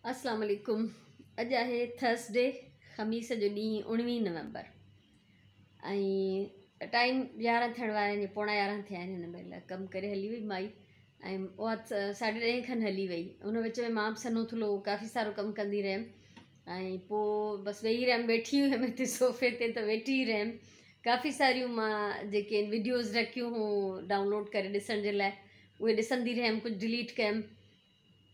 अस्सलाम वालेकुम। अज है थर्सडे ख़मीस जो ॾींहुं 19 नवंबर ऐं टाइम 11 थियण वारा आहिनि, पौणा 11 थिया आहिनि। हिन महिल कमु करे हली वई माई ऐं उहा 10:30 खनि हली वई। उन विच में मां बि सनो थुलो काफ़ी सारो कमु कंदी रहियमि ऐं पोइ बसि वेही रहियमि, वेठी हुयमि हिते सोफ़े ते त वेठी रहियमि। काफ़ी सारियूं मां जेके वीडियोज़ रखियूं हुयूं डाउनलोड करे ॾिसण जे लाइ, उहे ॾिसंदी रहियमि। कुझु डिलीट कयमि,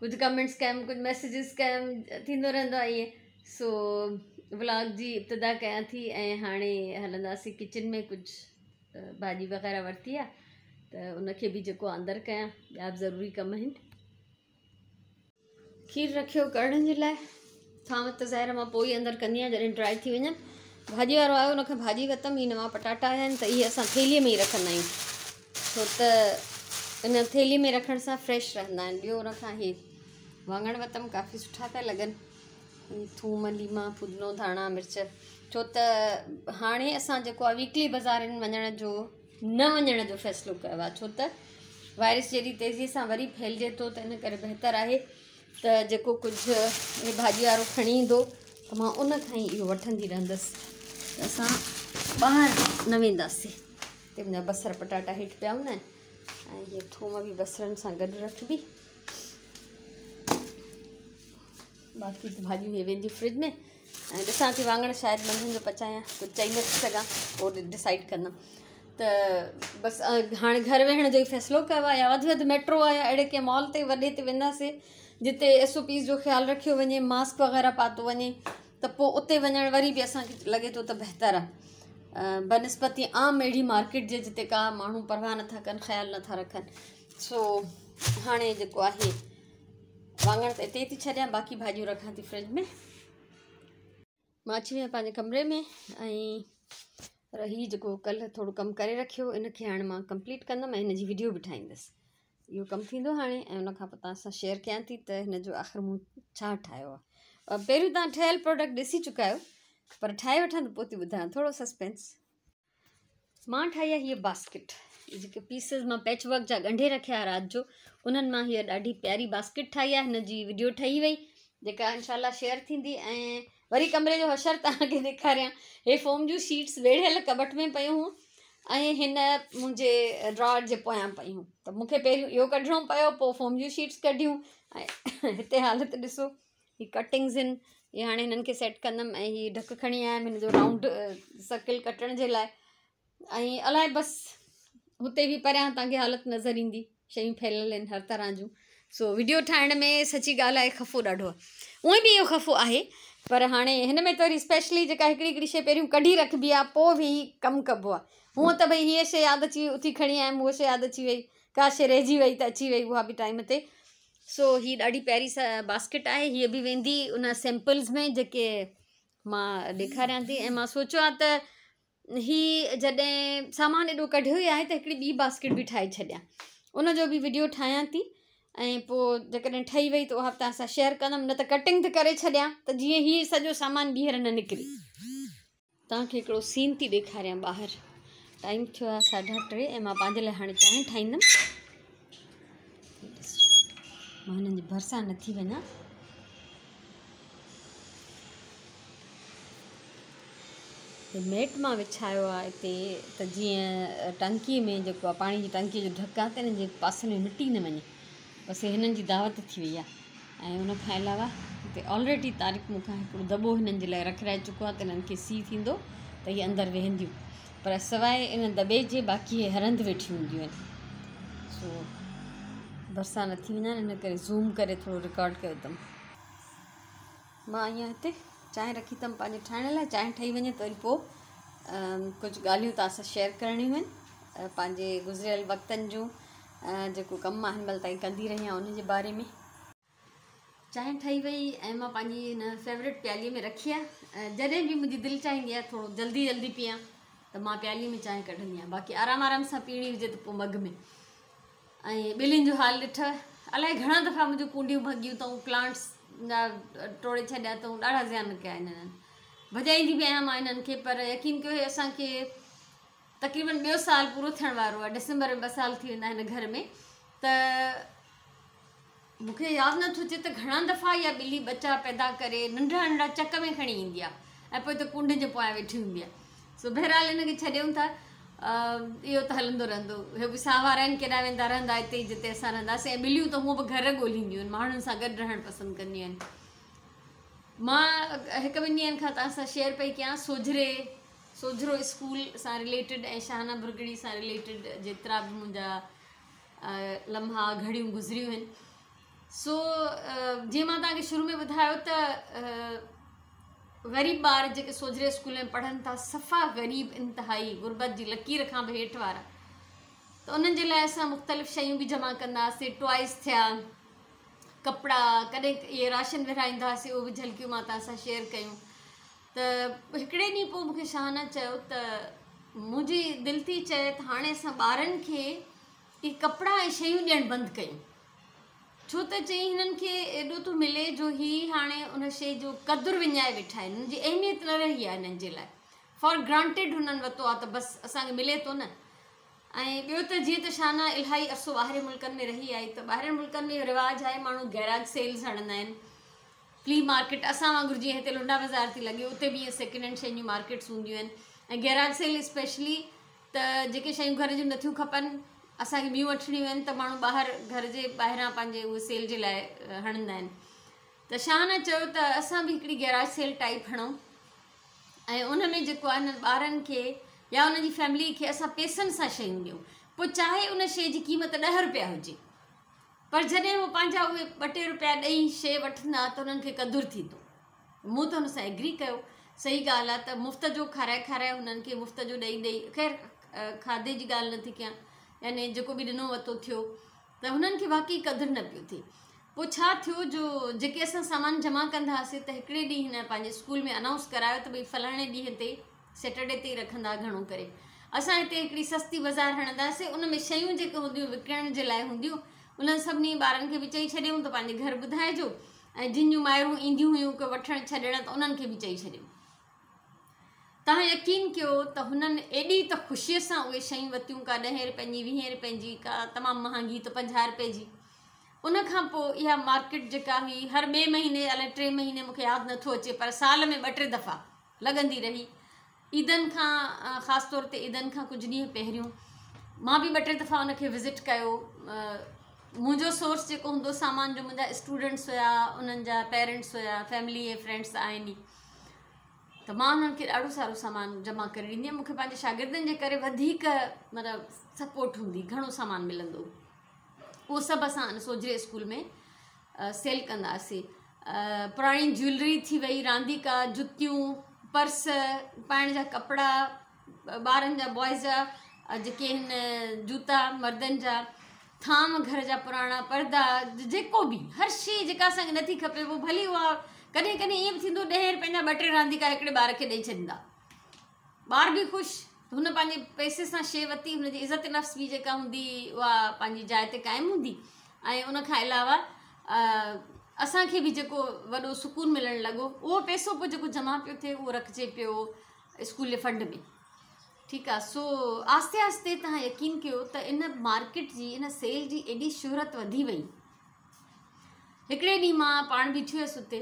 कुछ कमेंट्स कयमि, कुछ मैसेजिस कयमि, थींदो रहंदो आहे इएं। सो व्लॉग जी इब्तिदा कयां थी ऐं हाणे हलंदासीं किचन में। कुझु भाॼी वग़ैरह वरिती आहे त उनखे बि जेको अंदरि कयां, ॿिया बि ज़रूरी कम आहिनि। खीर रखियो कढ़ण जे लाइ, थांव त ज़ाहिर मां पोइ ई अंदरि कंदी आहियां जॾहिं ड्राई थी वञनि। भाॼी वारो आयो, उनखां भाॼी वरितमि। ही नवां पटाटा आया आहिनि त इहे असां थेलीअ में ई रखंदा आहियूं, छो त इन थेलीअ में रखण सां फ्रेश रहंदा आहिनि। ॿियो उनखां इहे वाङण वरितमि, काफ़ी सुठा पिया लॻनि। थूम, लीमा, पुदिनो, धाणा, मिर्च। छो त हाणे असां जेको आहे वीकली बाज़ारनि वञण जो न वञण जो फ़ैसिलो कयो आहे, छो त वायरस जहिड़ी तेज़ीअ सां वरी फैलिजे थो। त इन करे बहितर आहे त जेको कुझु इहे भाॼी वारो खणी ईंदो त मां उन खां ई इहो वठंदी रहंदसि, त असां ॿाहिरि न वेंदासीं। ते मुंहिंजा बसर पटाटा हेठि पिया हूंदा आहिनि ऐं इहे थूम बि बसरनि सां गॾु रखिबी। बाक़ी त भाॼियूं इहे वेंदियूं फ्रिज में ऐं ॾिसां थी वाङण शायदि मंझंदि जो पचायां, कुझु चई नथी सघां, पोइ डिसाइड कंदमि। त बसि हाणे घर वेहण जो ई फ़ैसिलो कयो आहे, या वधि में वधि मेट्रो आहे या अहिड़े कंहिं मॉल ते वॾे ते वेंदासीं जिते SOPs जो ख़्यालु रखियो वञे, मास्क वग़ैरह पातो वञे, त पोइ उते वञणु वरी बि असांखे लॻे थो त बहितर आहे बनस्पति आम अहिड़ी मार्केट जे जिते का माण्हू परवाह नथा कनि, ख़्यालु नथा रखनि। सो हाणे जेको आहे वाङण त हिते थी छॾियां, बाक़ी भाॼियूं रखां थी फ्रिज में। मां अची वियां पंहिंजे कमरे में ऐं रही जेको कल्ह थोरो कमु करे रखियो, इनखे हाणे मां कंप्लीट कंदमि ऐं हिनजी वीडियो बि ठाहींदसि। इहो कमु थींदो हाणे ऐं उनखां पोइ तव्हां सां शेयर कयां थी त हिन जो आख़िर मूं छा ठाहियो आहे। पहिरियों तव्हां ठहियलु प्रोडक्ट ॾिसी चुका आहियो, पर ठाहे वठां त पोइ थी ॿुधायां, थोरो सस्पेंस। मां ठाही आहे हीअ बास्केट, जेके पीसिस मां पैच वर्क जा ॻंढे रखिया राति जो, उन्हनि मां हीअ ॾाढी प्यारी बास्केट ठाही आहे। हिनजी वीडियो ठही वई, जेका इंशाल्लाह शेयर थींदी। ऐं वरी कमरे जो हशर तव्हांखे ॾेखारियां। हे फोम जूं शीट्स वेढ़ियल कबट में पयूं हुयूं ऐं हिन मुंहिंजे ड्रॉर जे पोयां पयूं, त मूंखे पहिरियों इहो कढणो पियो, पोइ फोम जूं शीट्स कढियूं ऐं हिते हालति ॾिसो। ही कटिंग्स आहिनि, इहे हाणे हिननि खे सेट कंदमि ऐं हीअ ढक खणी आयमि हिन जो राउंड सर्किल कटण जे लाइ। ऐं अलाए बसि हुते बि परियां तव्हांखे हालति नज़र ईंदी, शयूं फैलियल आहिनि हर तरह जूं। सो वीडियो ठाहिण में सची ॻाल्हि आहे ख़फ़ो ॾाढो आहे, उहे बि इहो ख़फ़ो आहे, पर हाणे हिन में त वरी स्पेशली जेका हिकिड़ी शइ पहिरियों कढी रखिबी आहे, पोइ बि कमु कबो आहे। हूअं त भई हीअ शइ यादि अची वई, उथी खणी आयमि, उहा शइ यादि अची वई, का शइ रहिजी वई त अची वई, उहा बि टाइम ते। सो हीअ ॾाढी प्यारी बास्केट आहे, हीअ बि वेंदी उन सैम्पल्स में जेके मां ॾेखारियां थी। ऐं मां सोचियो आहे त ही जॾहिं सामान एॾो कढियो ई आहे त हिकिड़ी ॿी बास्केट बि ठाहे छॾियां, उनजो बि वीडियो ठाहियां थी। ऐं पोइ जेकॾहिं ठही वई त उहा बि तव्हां सां शेयर कंदमि, न त कटिंग त करे छॾियां त जीअं हीअ सॼो सामान ॿीहर न निकिरे। तव्हांखे हिकिड़ो सीन थी ॾेखारियां ॿाहिरि। टाइम थियो आहे 8:30 ऐं मां पंहिंजे लाइ हाणे चांहि ठाहींदमि। मां हिननि जे भरिसां नथी वञां, मैट मां विछायो आहे हिते, त जीअं टंकीअ में जेको आहे पाणी जी टंकीअ जो ढक आहे त हिन जे पासे में मिटी न वञे। बसि हिननि जी दावत थी वई आहे। ऐं उनखां अलावा हिते ऑलरेडी तारीख़ मूंखां हिकिड़ो दॿो हिननि जे लाइ रखाए चुको आहे, त हिननि खे सी थींदो त इहे अंदरि वेहंदियूं, पर सवाइ इन दॿे जे बाक़ी इहे हरंद वेठियूं हूंदियूं आहिनि। सो भरिसां नथी वञनि, इन करे ज़ूम करे थोरो रिकॉर्ड कयो अथमि। मां ईअं हिते चांहि रखी अथमि पंहिंजे ठाहिण लाइ, चांहि ठही वञे त वरी पोइ कुझु ॻाल्हियूं तव्हां सां शेयर करणियूं आहिनि, पंहिंजे गुज़िरियल वक़्तनि जूं, जेको कमु मां हिन महिल ताईं कंदी रही आहियां उन जे बारे में। चांहि ठही वई ऐं मां पंहिंजी हिन फेवरेट प्यालीअ में रखी आहे। जॾहिं बि मुंहिंजी दिलि चाहींदी आहे थोरो जल्दी जल्दी पीआं त मां प्यालीअ में चांहि कढंदी आहियां, बाक़ी आराम आराम सां पीअणी हुजे त पोइ मग में। ऐं ॿिलियुनि जो हाल ॾिठ, अलाए घणा दफ़ा मुंहिंजूं कूंडियूं भॻियूं अथऊं, प्लांट्स जा टोड़े छॾिया अथऊं, ॾाढा ज़्यान कया आहिनि हिननि। भॼाईंदी बि आहियां मां हिननि खे, पर यकीन कयो हे असांखे तक़रीबन ॿियो साल पूरो थियण वारो आहे, डिसंबर में 2 साल थी वेंदा हिन घर में। त मूंखे यादि नथो अचे त घणा दफ़ा इहा ॿिली बचा पैदा करे नंढड़ा नंढड़ा चक में खणी ईंदी आहे ऐं पोइ त कुंड जे पोयां वेठी हूंदी आहे। सो बहरहाल हिनखे छॾियूं था, इहो त हलंदो रहंदो। इहो बि साह वारा आहिनि, केॾा वेंदा रहंदा हिते ई जिते असां रहंदासीं। ऐं ॿिलियूं त हूअं बि घर ॻोल्हींदियूं आहिनि, माण्हुनि सां गॾु रहणु पसंदि कंदियूं आहिनि। मां हिकु ॿिनि ॾींहंनि खां तव्हां सां शेयर पई कयां सोझरो स्कूल सां रिलेटेड ऐं शाहना भुरगड़ी सां रिलेटेड जेतिरा बि मुंहिंजा लम्हा घड़ियूं गुज़रियूं आहिनि। सो जीअं मां तव्हांखे शुरू में ॿुधायो त ग़रीब ॿार जेके सोझरे स्कूल में पढ़नि था, सफ़ा ग़रीब इंतिहाई गुरबत जी लकीर खां बि हेठि वारा, त उन्हनि जे लाइ असां मुख़्तलिफ़ शयूं बि जमा कंदा हुआसीं। टॉइस थिया, कपिड़ा, कॾहिं इहे राशन विरहाईंदा हुआसीं, उहे बि झलकियूं मां तव्हां सां शेयर कयूं। त हिकिड़े ॾींहुं पोइ मूंखे शाहना चयो त मुंहिंजी दिलि थी चए त हाणे असां ॿारनि खे इहे कपिड़ा ऐं शयूं ॾियणु बंदि कयूं। छो त चई हिननि खे एॾो थो मिले जो ही हाणे उन शइ जो क़दुरु विञाए वेठा आहिनि, हुनजी अहमियत न रही आहे हिननि जे लाइ। फॉर ग्रांटेड हुननि वरितो आहे त बसि असांखे मिले थो न। ऐं ॿियो त जीअं त शाहना इलाही अरसो ॿाहिरि मुल्कनि में रही आई, त ॿाहिरि मुल्कनि में इहो रिवाजु आहे, माण्हू गैराज सेल्स हणंदा आहिनि, फ्ली मार्केट। असां वांगुरु जीअं हिते लुंडा बाज़ार थी लॻे, उते बि इहे सेकेंड हैंड शयुनि जूं मार्केट्स हूंदियूं आहिनि। ऐं गैराज सेल स्पेशली त जेके शयूं घर जूं नथियूं खपनि, असांखे ॿियूं वठणियूं आहिनि, त माण्हू ॿाहिरि घर जे ॿाहिरां पंहिंजे उहे सेल जे लाइ हणंदा आहिनि। त शाहना चयो त असां बि हिकिड़ी गैराज सेल टाइप हणूं ऐं उन में जेको आहे न ॿारनि खे या उनजी फैमिली खे असां पैसनि सां शयूं ॾियूं। पोइ चाहे उन शइ जी क़ीमत 10 रुपया हुजे, पर जॾहिं उहे पंहिंजा उहे 2-टे रुपया ॾेई शइ वठंदा त उन्हनि खे क़दुरु थींदो। मूं त हुन सां एग्री कयो, सही ॻाल्हि आहे त मुफ़्त जो खाराए हुननि खे मुफ़्त जो ॾेई ख़ैर खाधे जी ॻाल्हि नथी कयां, यानी जेको बि ॾिनो वरितो थियो, त हुननि खे वाक़ई क़दुरु न पियो थिए। पोइ छा थियो, जो जेके असां सामान जमा कंदा हुआसीं, त हिकिड़े ॾींहुं हिन पंहिंजे स्कूल में अनाउंस करायो त भई फलाणे ॾींहं ते सैटरडे ते रखंदा घणो करे। असां हिते हिकिड़ी सस्ती बाज़ारि हणंदासीं, उन में शयूं जेके हूंदियूं विकिणण जे लाइ हूंदियूं, उन्हनि सभिनी ॿारनि खे बि चई छॾियूं त पंहिंजे घर ॿुधाइजो, ऐं जिन जूं माइरूं ईंदियूं हुयूं को वठणु छॾण, त उन्हनि खे बि चई छॾियूं। तव्हां यकीन कयो त हुननि एॾी त ख़ुशीअ सां उहे शयूं वरितियूं, का 10 रुपए जी, 20 रुपए जी, का तमामु महांगी त 50 रुपए जी। उन खां पोइ इहा मार्केट जेका हुई हर ॿिए महीने अलाए 3 महीने, मूंखे यादि नथो अचे, पर साल में 2-3 दफ़ा लॻंदी रही। ईदनि खां ख़ासि तौर ते ईदनि खां कुझु ॾींहं पहिरियों मां बि 2-3 दफ़ा उनखे विज़िट कयो। मुंहिंजो सोर्स जेको हूंदो सामान जो, मुंहिंजा स्टूडेंट्स हुया, उन्हनि जा पेरेंट्स हुया, फैमिली ऐं फ्रेंड्स आहिनि, त मां हुननि खे ॾाढो सारो सामान जमा करे ॾींदी हुयमि। मूंखे पंहिंजे शागिर्दनि जे करे वधीक मतिलबु सपोर्ट हूंदी, घणो सामान मिलंदो। उहो सभु असां सोझरे स्कूल में सेल कंदा हुआसीं। पुराणी ज्वेलरी थी वई, रांदीका, जुतियूं, पर्स, पाइण जा कपिड़ा, ॿारनि जा बॉइज़ जा जेके हिन जूता, मर्दनि जा थाम, घर जा पुराणा पर्दा, जेको बि हर शइ जेका असांखे नथी खपे, पोइ भली उहा कॾहिं कॾहिं ईअं बि थींदो 10 रुपए जा 2-3 रांदीका हिकिड़े ॿार खे ॾेई छॾींदा, ॿार बि ख़ुशि, हुन पंहिंजे पैसे सां शइ वरिती, हुनजी इज़त नफ़्स बि जेका हूंदी उहा पंहिंजी जाइ ते क़ाइमु हूंदी। ऐं उन खां अलावा असांखे बि जेको वॾो सुकून मिलणु लॻो, उहो पैसो पोइ जेको जमा पियो थिए उहो रखिजे पियो स्कूल जे फंड में। ठीकु आहे। सो आस्ते आस्ते तव्हां यकीन कयो त इन मार्केट जी, इन सेल जी एॾी शोहरत वधी वई। हिकिड़े ॾींहुं मां पाण बीठी हुयसि उते,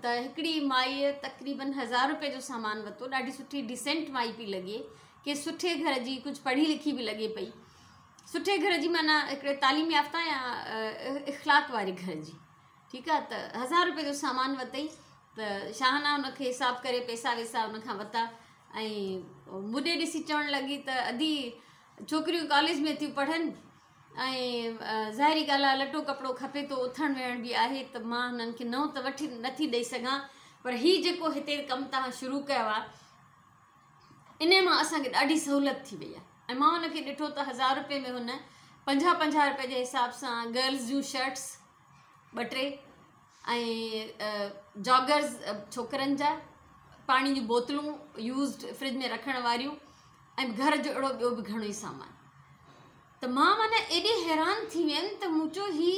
त हिकिड़ी माईअ तक़रीबन 1000 रुपए जो सामान वरितो, ॾाढी सुठी डिसेंट माई पई लॻे, के सुठे घर जी, कुझु पढ़ी लिखी बि लॻे पई, सुठे घर जी, माना हिकिड़े तालीम याफ़्ता या इख़्लाक़ वारे घर जी। ठीकु आहे। त 1000 रुपए जो सामान वरितई, त शाहना हुनखे हिसाब करे पैसा वैसा हुन खां वरिता, ऐं मुॾे ॾिसी चवणु लॻी त अदी छोकिरियूं कॉलेज में थियूं पढ़नि, ऐं ज़ाहिरी ॻाल्हि आहे लटो कपिड़ो खपे थो, उथण वेहण बि आहे, त मां हुननि खे न त वठी नथी ॾेई सघां, पर हीउ जेको हिते कमु तव्हां शुरू कयो आहे, इन मां असांखे ॾाढी सहूलियत थी वई आहे। ऐं मां हुनखे ॾिठो त 1000 रुपए में हुन 50-50 रुपए जे हिसाब सां गर्ल्स जूं शर्ट्स 2-3, ऐं जॉगर्स छोकिरनि जा, पाणी जूं बोतलूं यूज़ड फ्रिज में रखण वारियूं, ऐं घर जो अहिड़ो ॿियो बि घणो ई सामान। त मां माना एॾी हैरान थी वियमि त मूं चयो ही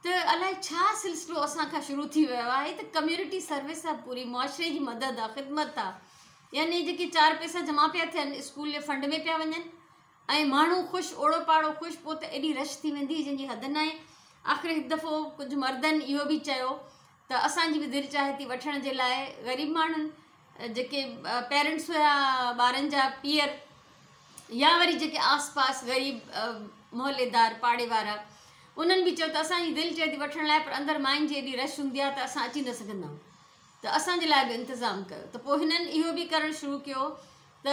त अलाए छा सिलसिलो असांखां शुरू थी वियो आहे। त कम्यूनिटी सर्विस आहे, पूरी मुआशरे जी मदद आहे, ख़िदमत आहे, यानी जेके 4 पैसा जमा पिया थियनि स्कूल जे फंड में पिया वञनि, ऐं माण्हू ख़ुशि, ओड़ो पाड़ो ख़ुशि। पोइ त एॾी रश थी वेंदी जंहिंजी हद न आहे। आख़िर हिकु दफ़ो कुझु मर्दनि इहो बि चयो त असांजी बि दिलि चाहे थी वठण जे लाइ ग़रीब माण्हुनि जेके पेरेंट्स हुया ॿारनि जा पीअर या वरी जेके आस पास ग़रीब मोहल्लेदार पाड़े वारा उन्हनि बि चयो त असांजी दिलि चए थी वठण लाइ, पर अंदरि माइनि जी एॾी रश हूंदी आहे त असां अची न सघंदा आहियूं, त असांजे लाइ बि इंतज़ामु कयो। त पोइ हिननि इहो बि करणु शुरू कयो त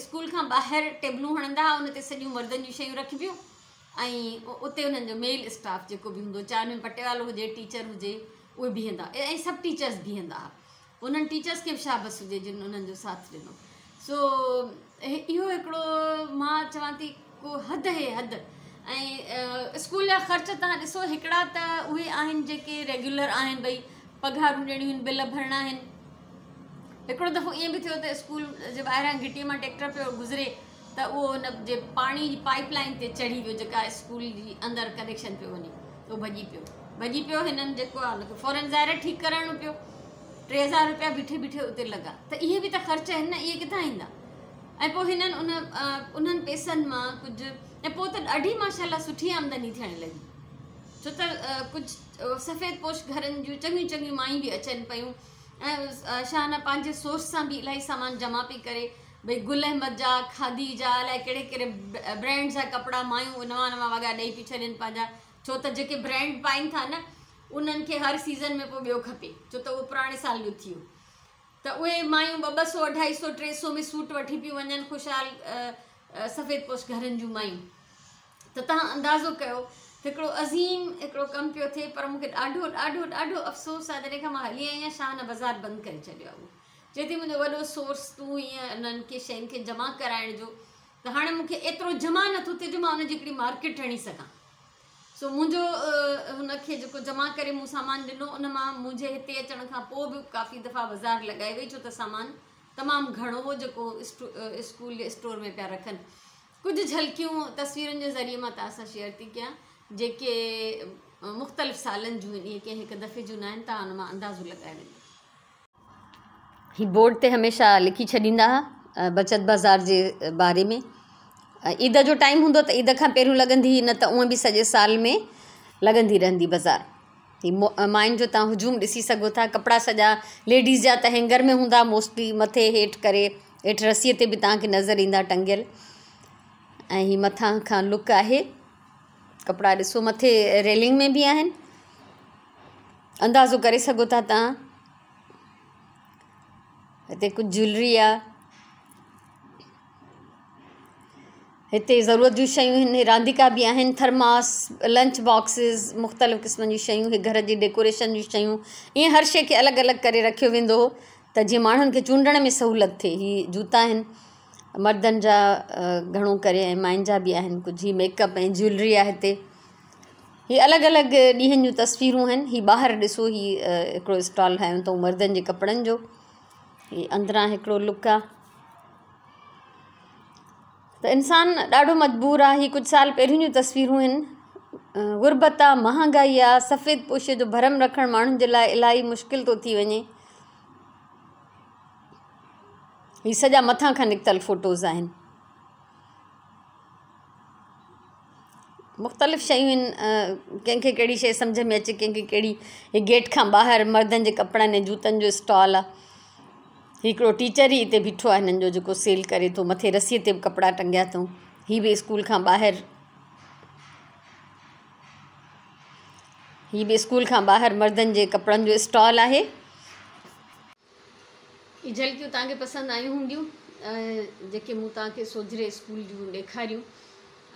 स्कूल खां ॿाहिरि टेबलूं हणंदा हुआ, उन ते सॼियूं मर्दनि जूं शयूं रखिबियूं ऐं उते उन्हनि जो मेल स्टाफ जेको बि हूंदो, चाहे उनमें पटेवालो हुजे, टीचर हुजे, उहे बीहंदा ऐं सभु टीचर्स बीहंदा हुआ। उन्हनि टीचर्स खे बि शाबस हुजे जिन उन्हनि जो साथ ॾिनो। सो इहो हिकिड़ो मां चवां थी को हद हे हद। ऐं स्कूल जा ख़र्च तव्हां ॾिसो, हिकिड़ा त उहे आहिनि जेके रेगुलर आहिनि, भई पघारूं ॾियणियूं आहिनि, बिल भरणा आहिनि। हिकिड़ो दफ़ो ईअं बि थियो त स्कूल जे ॿाहिरां घिटीअ मां ट्रैक्टर पियो गुज़रे त उहो हुन जे पाणी जी पाइप लाइन ते चढ़ी वियो, जेका स्कूल जी अंदरि कनेक्शन पियो वञे, उहो भॼी पियो। हिननि जेको आहे हुनखे फौरन ज़ाहिर ठीकु कराइणो पियो। 3000 रुपया बीठे बीठे उते लॻा। त इहे बि त ख़र्च आहिनि न, इहे किथां ईंदा? ऐं पोइ हिननि उन्हनि पैसनि मां कुझु, ऐं पोइ त ॾाढी माशाल्लाह सुठी आमदनी थियणु लॻी, छो त कुझु सफ़ेद पोश घरनि जूं चङियूं चङियूं मायूं बि अचनि पियूं ऐं छा न पंहिंजे सोर्स सां बि इलाही सामान जमा पई करे। भई गुल अहमद जा, खादी जा, अलाए कहिड़े कहिड़े ब्रांड जा कपिड़ा मायूं नवां नवां वॻा ॾेई पई छॾनि पंहिंजा, छो त जेके ब्रांड पाइनि था न उन्हनि खे हर सीज़न में पोइ ॿियो खपे, छो त उहो पुराणे साल जो थी वियो। त उहे मायूं 200, 250, 300 में सूट वठी पियूं वञनि, ख़ुशहाल सफ़ेद पोश घरनि जूं मायूं। त तव्हां अंदाज़ो कयो हिकिड़ो अज़ीम हिकिड़ो कमु पियो थिए। पर मूंखे ॾाढो ॾाढो ॾाढो अफ़सोस आहे जॾहिं खां मां हली आई आहियां, शाह न बाज़ारि बंदि करे छॾियो आहे। उहो चए थी मुंहिंजो वॾो सोर्स तूं हीअं इन्हनि खे शयुनि खे जमा कराइण जो, त हाणे मूंखे एतिरो जमा नथो थिए जो मां हुनजी हिकिड़ी मार्केट हणी सघां। सो मुंहिंजो हुनखे जेको जमा करे मूं सामान ॾिनो, उन मां मुंहिंजे हिते अचण खां पोइ बि काफ़ी दफ़ा बाज़ारि लॻाई वई, छो त सामान तमामु घणो हो जेको स्कूल जे स्टोर में पिया रखनि। कुझु झलकियूं तस्वीरुनि जे ज़रिए मां तव्हां सां शेयर थी कयां, जेके मुख़्तलिफ़ सालनि जूं आहिनि, इहे कंहिं हिकु दफ़े जूं न आहिनि, तव्हां हुन मां अंदाज़ो लॻाए वेंदो। ही बोर्ड ते हमेशह लिखी छॾींदा हुआ बचत बाज़ार जे बारे में। ईद जो टाइम हूंदो त ईद खां पहिरियों लॻंदी, न त उअं बि सॼे साल में लॻंदी रहंदी बाज़ारि। ही मायुनि जो तव्हां हुजूम ॾिसी सघो था। कपिड़ा सॼा लेडीज़ जा त हैंगर में हूंदा मोस्टली, मथे हेठि करे, हेठि रसीअ ते बि तव्हांखे नज़र ईंदा टंगियल। ऐं ही मथां खां लुक आहे, कपिड़ा ॾिसो, मथे रेलिंग में बि आहिनि, अंदाज़ो करे सघो था तव्हां। हिते कुझु ज्वैलरी आहे, हिते ज़रूरत जूं शयूं आहिनि, रांदिका बि आहिनि, थर्मास, लंच बॉक्सिस, मुख़्तलिफ़ क़िस्मनि जूं शयूं, हे घर जी डेकोरेशन जूं शयूं। ईअं हर शइ खे अलॻि अलॻि करे रखियो वेंदो हो त जीअं माण्हुनि खे चूंडण में सहूलियत थिए। ही जूता आहिनि मर्दनि जा घणो करे, ऐं माइनि जा बि आहिनि कुझु। ही मेकअप ऐं ज्वैलरी आहे हिते। ही अलॻि अलॻि ॾींहंनि जूं तस्वीरूं आहिनि। ही ॿाहिरि ॾिसो, ही हिकिड़ो स्टॉल ठाहियूं अथऊं मर्दनि जे कपिड़नि जो। ही अंदरां हिकिड़ो लुक आहे। त इंसानु ॾाढो मजबूर आहे। ही कुझु साल पहिरियों जूं तस्वीरूं आहिनि। गुरबत आहे, महांगाई आहे, सफ़ेद पोशे जो भरम रखणु माण्हुनि जे लाइ इलाही मुश्किल थो थी वञे। ही सॼा मथां खां निकितल फ़ोटोज़ आहिनि। मुख़्तलिफ़ शयूं आहिनि, कंहिंखे कहिड़ी शइ सम्झ में अचे, कंहिंखे कहिड़ी। ही गेट खां ॿाहिरि मर्दनि जे कपिड़नि ऐं जूतनि जो स्टॉल आहे। हिकिड़ो टीचर ई हिते बीठो आहे हिननि जो, जेको सेल करे थो। मथे रसीअ ते बि कपिड़ा टंगिया अथऊं। ही बि स्कूल खां ॿाहिरि, ही बि स्कूल खां ॿाहिरि मर्दनि जे कपिड़नि जो स्टॉल आहे। ही झलकियूं तव्हांखे पसंदि आयूं हूंदियूं, जेके मूं तव्हांखे सोझिरे स्कूल जूं ॾेखारियूं।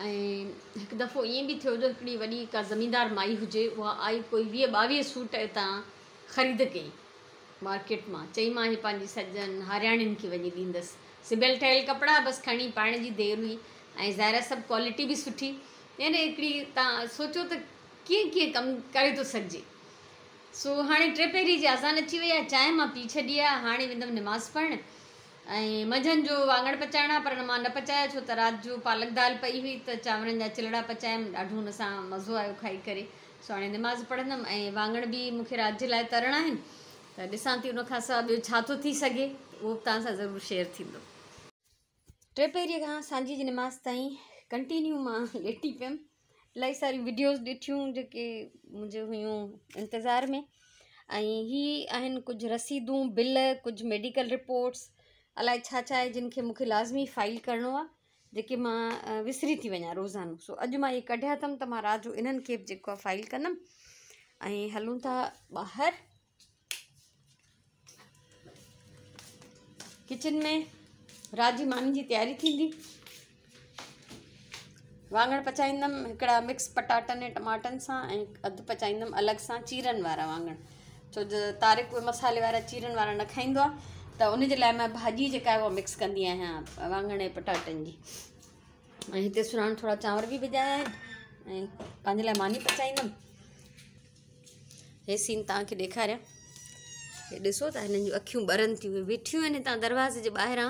ऐं हिकु दफ़ो ईअं बि थियो जो हिकिड़ी वॾी का ज़मींदार माई हुजे, उहा आई, कोई 20-22 सूट हितां ख़रीद कई मार्केट मां। चई मां हीअ पंहिंजी सॼनि हारियाणियुनि खे वञी ॾींदसि। सिबियल ठहियल कपिड़ा बसि खणी पाइण जी देरि हुई, ऐं ज़ाहिर सभु क्वालिटी बि सुठी। यानी हिकिड़ी तव्हां सोचो त कीअं कीअं कमु करे थो सघिजे। सो हाणे 3 पहिरीं जी अज़ान अची वई आहे, चांहि मां पी छॾी आहे। हाणे वेंदमि निमाज़ पढ़णु, ऐं मंझंदि जो वाङण पचाइणा, पर मां न पचाया छो त राति जो पालक दाल पई हुई, त चांवरनि जा चिलड़ा पचायमि। ॾाढो हुन सां मज़ो आयो खाई करे। सो हाणे निमाज़ पढ़ंदमि, ऐं वाङण बि मूंखे राति जे लाइ तरणा आहिनि, त ॾिसां थी उन खां सवाइ ॿियो छा थो थी सघे, उहो बि तव्हां सां ज़रूरु शेयर थींदो। 3 पहिरीं खां सांझी जी निमाज़ ताईं कंटिन्यू मां लेटी पियमि। इलाही सारी वीडियोस ॾिठियूं जेके मुंहिंजे हुयूं इंतज़ार में। ऐं ही आहिनि कुझु रसीदूं, बिल, कुझु मेडिकल रिपोर्ट्स, अलाए छा छा आहे जिन खे मूंखे लाज़मी फ़ाइल करिणो आहे, जेके मां विसरी थी वञा रोज़ानो। सो अॼु मां इहे कढिया अथमि त मां राति जो इन्हनि खे बि जेको आहे फ़ाइल कंदमि। ऐं हलूं था ॿाहिरि किचन में। राति जी मानी जी तयारी थींदी। वाङण पचाईंदमि हिकिड़ा मिक्स पटाटनि ऐं टमाटनि सां, ऐं अधु पचाईंदमि अलॻि सां चीरनि वारा वाङण, छो जो तारिक उहे मसाले वारा चीरनि वारा न खाईंदो आहे, त उनजे लाइ मां भाॼी जेका आहे उहा मिक्स कंदी आहियां वाङण ऐं पटाटनि जी। ऐं हिते सुराण थोरा चांवर बि विझाया आहिनि ऐं पंहिंजे लाइ मानी पचाईंदमि। हे सीन तव्हांखे ॾेखारियां, हे ॾिसो त हिननि जूं अखियूं ॿरनि थियूं, वेठियूं आहिनि हितां दरवाज़े जे ॿाहिरां,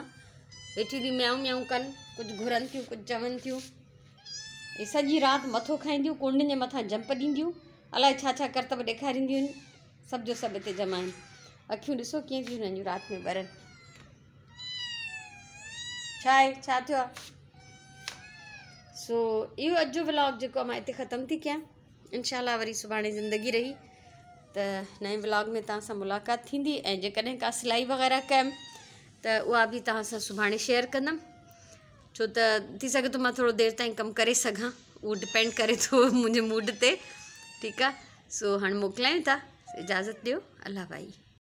वेठी थी म्याऊं म्याऊं कनि, कुझु घुरनि थियूं, कुझु चवनि थियूं। हे सॼी राति मथो खाईंदियूं, कुंडनि जे मथां जंप ॾींदियूं, अलाए छा छा करतब ॾेखारींदियूं आहिनि। सभु जो सभु हिते जमा आहिनि। अखियूं ॾिसो कीअं थियूं हिननि जूं राति में ॿरनि। छा आहे, छा थियो आहे? सो इहो अॼु जो व्लॉग जेको आहे मां हिते ख़तमु थी कयां। इंशाल्लाह वरी सुभाणे ज़िंदगी रही त नए व्लॉग में तव्हां सां मुलाक़ात थींदी। ऐं जेकॾहिं का सिलाई वग़ैरह कयमि त उहा बि तव्हां सां सुभाणे शेयर कंदमि, छो त थी सघे थो मां थोरो देरि ताईं कमु करे सघां, उहो डिपेंड करे थो मुंहिंजे मूड ते। ठीकु आहे, सो हाणे मोकिलायूं था, इजाज़त ॾियो, अल्लाह भाई।